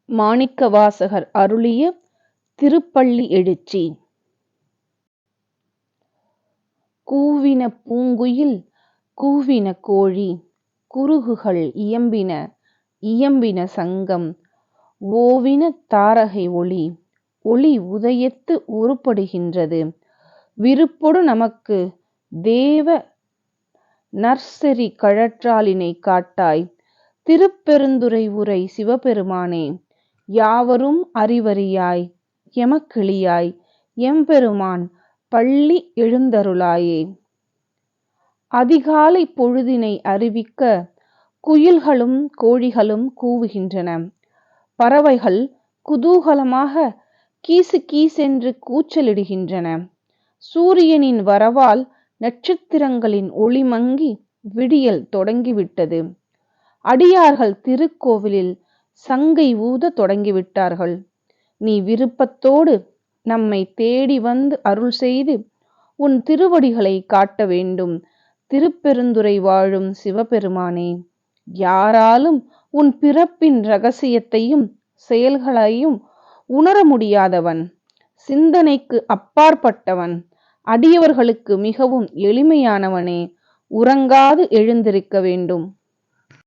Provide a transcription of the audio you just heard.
மாணிக்கவாசகர் அருளிய திருப்பள்ளி எழுச்சி. கூவின பூங்குயில் கூவின கோழி குருகுகள் இயம்பின இயம்பின சங்கம் ஓவின தாரகை ஒளி ஒளி உதயத்து உருப்படுகின்றது விருப்பொடு நமக்கு தேவ நற்செறி கழற்றாலினை காட்டாய் திருப்பெருந்துறை உரை சிவபெருமானே. யாவரும் அறிவறியாய் எமக்கிளியாய் எம்பெருமான் பள்ளி எழுந்தருளாயே. அதிகாலை பொழுதினை அறிவிக்க குயில்களும் கோழிகளும் கூவுகின்றன. பறவைகள் குதூகலமாக கீசு கீசென்று கூச்சலிடுகின்றன. சூரியனின் வரவால் நட்சத்திரங்களின் ஒளி மங்கி விடியல் தொடங்கிவிட்டது. அடியார்கள் திருக்கோவிலில் சங்கை ஊத தொடங்கிவிட்டார்கள். நீ விருப்பத்தோடு நம்மை தேடி வந்து அருள் செய்து உன் திருவடிகளை காட்ட வேண்டும் திருப்பெருந்துறை வாழும் சிவபெருமானே. யாராலும் உன் பிறப்பின் இரகசியத்தையும் செயல்களையும் உணர முடியாதவன், சிந்தனைக்கு அப்பாற்பட்டவன், அடியவர்களுக்கு மிகவும் எளிமையானவனே, உறங்காது எழுந்திருக்க வேண்டும்.